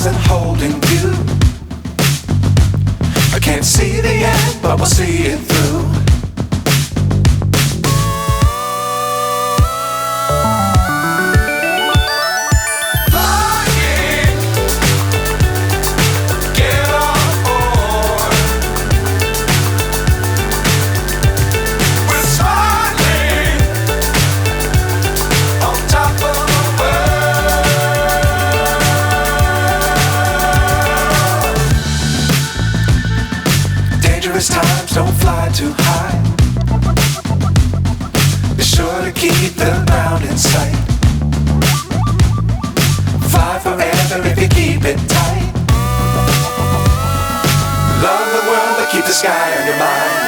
stars and holding you. I can't see the end, but we'll see it through. Times don't fly too high. Be sure to keep the ground in sight. Fly forever if you keep it tight. Love the world but keep the sky on your mind.